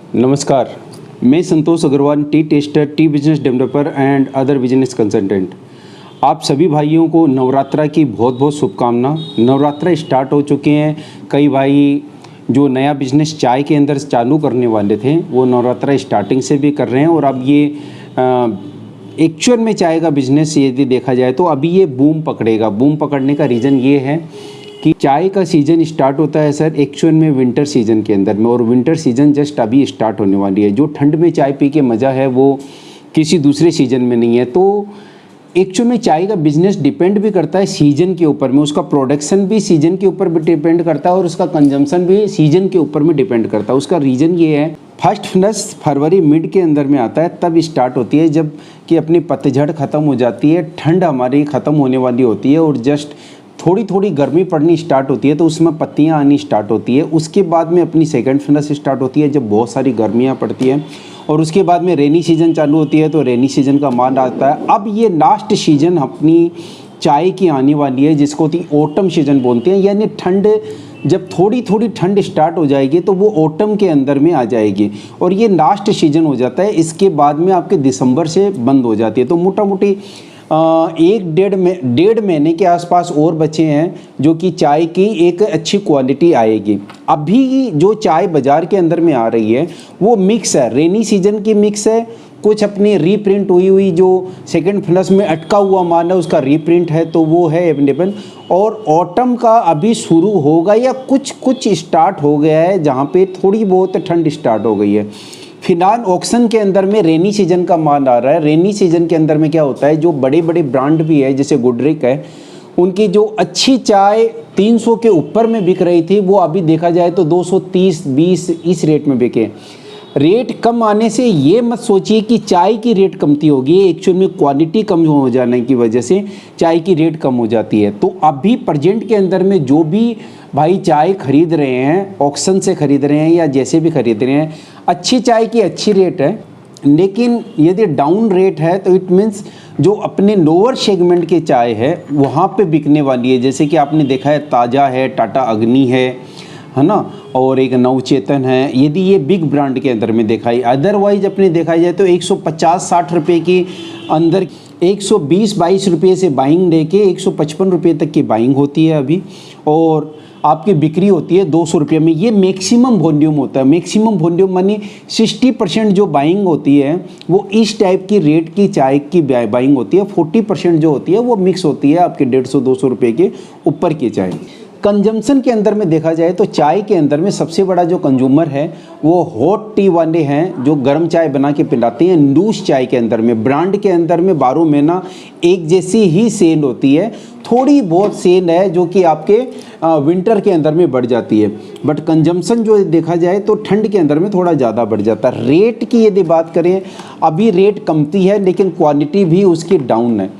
नमस्कार, मैं Santosh Agarwal, tea tester, tea business developer and other business consultant. आप सभी भाइयों को नवरात्रा की बहुत बहुत शुभकामना। नवरात्रा स्टार्ट हो चुके हैं। कई भाई जो नया बिजनेस चाय के अंदर चालू करने वाले थे वो नवरात्रा स्टार्टिंग से भी कर रहे हैं, और अब ये एक्चुअल में चाय का बिजनेस यदि देखा जाए तो अभी ये बूम पकड़ेगा। बूम पकड़ने का रीज़न ये है कि चाय का सीज़न स्टार्ट होता है सर एक्चुअल में विंटर सीज़न के अंदर में, और विंटर सीज़न जस्ट अभी स्टार्ट होने वाली है। जो ठंड में चाय पी के मज़ा है वो किसी दूसरे सीज़न में नहीं है। तो एक्चुअल में चाय का बिजनेस डिपेंड भी करता है सीज़न के ऊपर में, उसका प्रोडक्शन भी सीज़न के ऊपर भी डिपेंड करता है और उसका कंजम्पशन भी सीज़न के ऊपर में डिपेंड करता है। उसका रीज़न ये है, फर्स्ट फरवरी मिड के अंदर में आता है, तब स्टार्ट होती है जब कि अपनी पतझड़ ख़त्म हो जाती है, ठंड हमारी ख़त्म होने वाली होती है और जस्ट थोड़ी थोड़ी गर्मी पड़नी स्टार्ट होती है, तो उसमें पत्तियां आनी स्टार्ट होती है। उसके बाद में अपनी सेकंड फेज स्टार्ट होती है जब बहुत सारी गर्मियां पड़ती हैं, और उसके बाद में रेनी सीज़न चालू होती है तो रेनी सीज़न का मांड आता है। अब ये लास्ट सीज़न अपनी चाय की आने वाली है जिसको ऑटम सीज़न बोलते हैं, यानी ठंड जब थोड़ी थोड़ी ठंड स्टार्ट हो जाएगी तो वो ऑटम के अंदर में आ जाएगी और ये लास्ट सीज़न हो जाता है। इसके बाद में आपके दिसंबर से बंद हो जाती है। तो मोटा मोटी डेढ़ महीने के आसपास और बचे हैं जो कि चाय की एक अच्छी क्वालिटी आएगी। अभी जो चाय बाज़ार के अंदर में आ रही है वो मिक्स है, रेनी सीजन की मिक्स है, कुछ अपनी रीप्रिंट हुई जो सेकंड फ्लश में अटका हुआ माल है उसका रीप्रिंट है तो वो है अवेलेबल, और ऑटम का अभी शुरू होगा या कुछ स्टार्ट हो गया है जहाँ पे थोड़ी बहुत ठंड स्टार्ट हो गई है। फिलहाल ऑक्शन के अंदर में रेनी सीजन का माल आ रहा है। रेनी सीजन के अंदर में क्या होता है, जो बड़े बड़े ब्रांड भी है जैसे गुडरिक है, उनकी जो अच्छी चाय 300 के ऊपर में बिक रही थी वो अभी देखा जाए तो 230-20 इस रेट में बिके। रेट कम आने से ये मत सोचिए कि चाय की रेट कमती होगी, एक्चुअल में क्वालिटी कम हो जाने की वजह से चाय की रेट कम हो जाती है। तो अभी प्रेजेंट के अंदर में जो भी भाई चाय खरीद रहे हैं, ऑक्शन से खरीद रहे हैं या जैसे भी खरीद रहे हैं, अच्छी चाय की अच्छी रेट है, लेकिन यदि डाउन रेट है तो इट मीन्स जो अपने लोअर सेगमेंट के चाय है वहाँ पे बिकने वाली है। जैसे कि आपने देखा है ताज़ा है, टाटा अग्नि है ना, और एक नवचेतन है, यदि ये बिग ब्रांड के अंदर में देखा है। अदरवाइज अपने देखा जाए तो 150-60 रुपये के अंदर 120-22 रुपये से बाइंग लेके 155 रुपये तक की बाइंग होती है अभी, और आपकी बिक्री होती है 200 रुपये में। ये मैक्सिमम वॉल्यूम होता है। मैक्सिमम वॉल्यूम मानी 60% जो बाइंग होती है वो इस टाइप की रेट की चाय की बाइंग होती है, 40% जो होती है वो मिक्स होती है आपके 150-200 रुपये के ऊपर की चाय। कंजम्पशन के अंदर में देखा जाए तो चाय के अंदर में सबसे बड़ा जो कंज्यूमर है वो हॉट टी वाले हैं जो गर्म चाय बना के पिलाते हैं। लूज चाय के अंदर में ब्रांड के अंदर में 12 महीना एक जैसी ही सेल होती है, थोड़ी बहुत सेल है जो कि आपके विंटर के अंदर में बढ़ जाती है, बट कंजम्पशन जो देखा जाए तो ठंड के अंदर में थोड़ा ज़्यादा बढ़ जाता है। रेट की यदि बात करें अभी रेट कमती है लेकिन क्वालिटी भी उसकी डाउन है।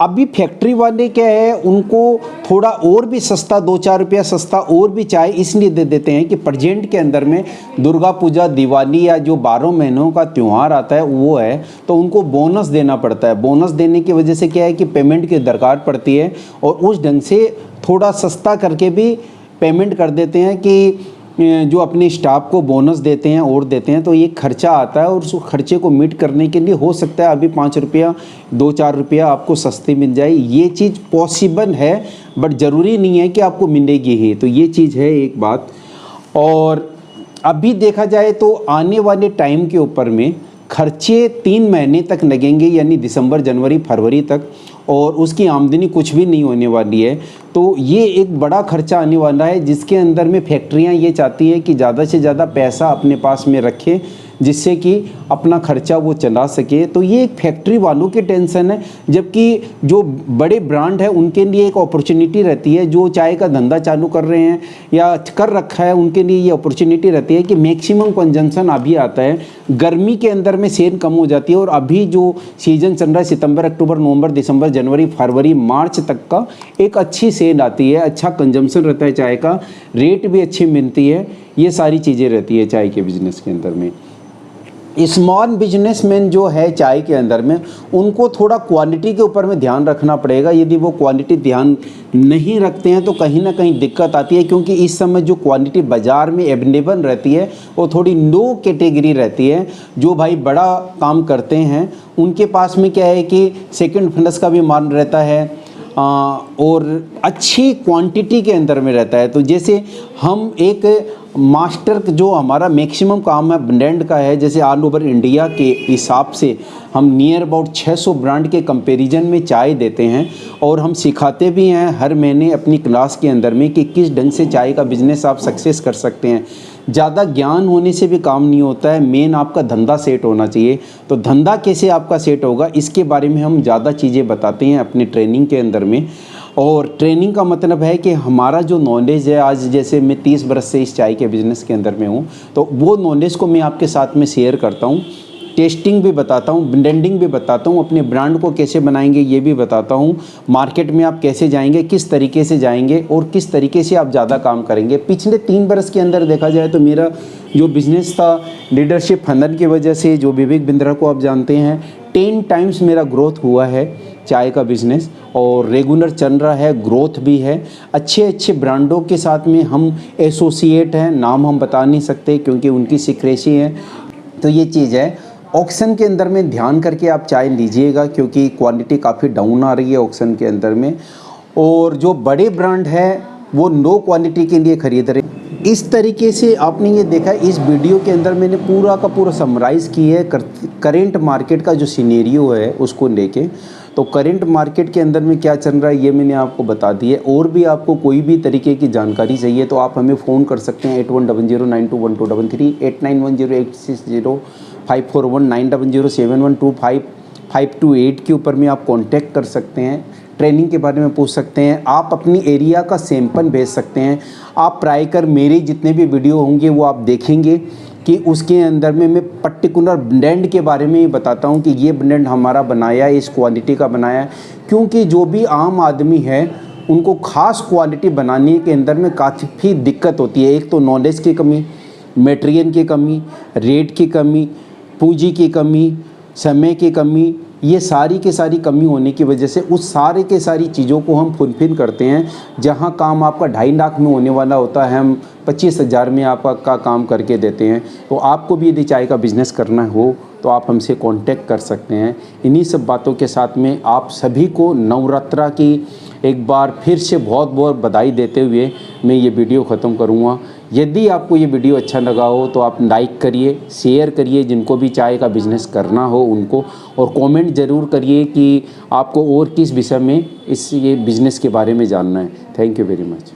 अभी फैक्ट्री वाले क्या है, उनको थोड़ा और भी सस्ता 2-4 रुपया सस्ता और भी चाय इसलिए दे देते हैं कि प्रेजेंट के अंदर में दुर्गा पूजा, दिवाली या जो 12 महीनों का त्यौहार आता है वो है, तो उनको बोनस देना पड़ता है। बोनस देने की वजह से क्या है कि पेमेंट की दरकार पड़ती है और उस ढंग से थोड़ा सस्ता करके भी पेमेंट कर देते हैं कि जो अपने स्टाफ को बोनस देते हैं और देते हैं, तो ये खर्चा आता है और उस खर्चे को मीट करने के लिए हो सकता है अभी 5 रुपया 2-4 रुपया आपको सस्ती मिल जाए। ये चीज़ पॉसिबल है बट ज़रूरी नहीं है कि आपको मिलेगी ही, तो ये चीज़ है एक बात। और अभी देखा जाए तो आने वाले टाइम के ऊपर में खर्चे 3 महीने तक लगेंगे, यानी दिसंबर, जनवरी, फरवरी तक, और उसकी आमदनी कुछ भी नहीं होने वाली है। तो ये एक बड़ा खर्चा आने वाला है जिसके अंदर में फैक्ट्रियां ये चाहती है कि ज़्यादा से ज़्यादा पैसा अपने पास में रखें जिससे कि अपना खर्चा वो चला सके। तो ये एक फैक्ट्री वालों की टेंशन है, जबकि जो बड़े ब्रांड है उनके लिए एक अपॉर्चुनिटी रहती है। जो चाय का धंधा चालू कर रहे हैं या कर रखा है उनके लिए ये अपॉर्चुनिटी रहती है कि मैक्सिमम कंजम्पशन अभी आता है, गर्मी के अंदर में सेल कम हो जाती है, और अभी जो सीज़न चल रहा है सितंबर, अक्टूबर, नवंबर, दिसंबर, जनवरी, फरवरी, मार्च तक का एक अच्छी सेल आती है, अच्छा कंजम्पशन रहता है चाय का, रेट भी अच्छी मिलती है। ये सारी चीज़ें रहती है चाय के बिज़नेस के अंदर में। स्मॉल बिजनेसमैन जो है चाय के अंदर में, उनको थोड़ा क्वालिटी के ऊपर में ध्यान रखना पड़ेगा। यदि वो क्वालिटी ध्यान नहीं रखते हैं तो कहीं ना कहीं दिक्कत आती है, क्योंकि इस समय जो क्वालिटी बाज़ार में अवेलेबल रहती है वो थोड़ी लो कैटेगरी रहती है। जो भाई बड़ा काम करते हैं उनके पास में क्या है कि सेकंड फंडस का भी माल रहता है और अच्छी क्वांटिटी के अंदर में रहता है। तो जैसे हम एक मास्टर जो हमारा मैक्सिमम काम है ब्रांड का है, जैसे ऑल ओवर इंडिया के हिसाब से हम नियर अबाउट 600 ब्रांड के कंपैरिजन में चाय देते हैं और हम सिखाते भी हैं हर महीने अपनी क्लास के अंदर में कि किस ढंग से चाय का बिज़नेस आप सक्सेस कर सकते हैं। ज़्यादा ज्ञान होने से भी काम नहीं होता है, मेन आपका धंधा सेट होना चाहिए। तो धंधा कैसे आपका सेट होगा इसके बारे में हम ज़्यादा चीज़ें बताते हैं अपनी ट्रेनिंग के अंदर में। और ट्रेनिंग का मतलब है कि हमारा जो नॉलेज है, आज जैसे मैं 30 बरस से इस चाय के बिज़नेस के अंदर में हूँ, तो वो नॉलेज को मैं आपके साथ में शेयर करता हूँ। टेस्टिंग भी बताता हूँ, ब्रांडिंग भी बताता हूँ, अपने ब्रांड को कैसे बनाएंगे ये भी बताता हूँ, मार्केट में आप कैसे जाएंगे, किस तरीके से जाएंगे और किस तरीके से आप ज़्यादा काम करेंगे। पिछले 3 बरस के अंदर देखा जाए तो मेरा जो बिज़नेस था लीडरशिप फंडन की वजह से, जो विवेक बिंद्रा को आप जानते हैं, 10 टाइम्स मेरा ग्रोथ हुआ है चाय का बिज़नेस और रेगुलर चल रहा है, ग्रोथ भी है। अच्छे अच्छे ब्रांडों के साथ में हम एसोसिएट हैं, नाम हम बता नहीं सकते क्योंकि उनकी सीक्रेसी है। तो ये चीज़ है। ऑक्शन के अंदर में ध्यान करके आप चाय लीजिएगा क्योंकि क्वालिटी काफ़ी डाउन आ रही है ऑक्शन के अंदर में। और जो बड़े ब्रांड है वो लो क्वालिटी के लिए ख़रीद रहे। इस तरीके से आपने ये देखा, इस वीडियो के अंदर मैंने पूरा का पूरा समराइज़ की है करेंट मार्केट का जो सिनेरियो है उसको लेके। तो करेंट मार्केट के अंदर में क्या चल रहा है ये मैंने आपको बता दी है। और भी आपको कोई भी तरीके की जानकारी चाहिए तो आप हमें फ़ोन कर सकते हैं 8100921233, 8910860541907107125528 के ऊपर में आप कांटेक्ट कर सकते हैं। ट्रेनिंग के बारे में पूछ सकते हैं, आप अपनी एरिया का सैंपल भेज सकते हैं। आप ट्राई कर मेरे जितने भी वीडियो होंगे वो आप देखेंगे कि उसके अंदर में मैं पर्टिकुलर ब्रांड के बारे में ही बताता हूँ कि ये ब्रांड हमारा बनाया है, इस क्वालिटी का बनाया है। क्योंकि जो भी आम आदमी है उनको ख़ास क्वालिटी बनाने के अंदर में काफ़ी दिक्कत होती है। एक तो नॉलेज की कमी, मटेरियल की कमी, रेट की कमी, पूंजी की कमी, समय की कमी, ये सारी की सारी कमी होने की वजह से उस सारे के सारी चीज़ों को हम फुलफिल करते हैं। जहां काम आपका 2.5 लाख में होने वाला होता है हम 25,000 में आपका काम करके देते हैं। तो आपको भी यदि चाय का बिज़नेस करना हो तो आप हमसे कांटेक्ट कर सकते हैं। इन्हीं सब बातों के साथ में आप सभी को नवरात्रा की एक बार फिर से बहुत बहुत बधाई देते हुए मैं ये वीडियो ख़त्म करूँगा। यदि आपको ये वीडियो अच्छा लगा हो तो आप लाइक करिए, शेयर करिए जिनको भी चाय का बिज़नेस करना हो उनको, और कमेंट ज़रूर करिए कि आपको और किस विषय में इस ये बिज़नेस के बारे में जानना है। Thank you very much.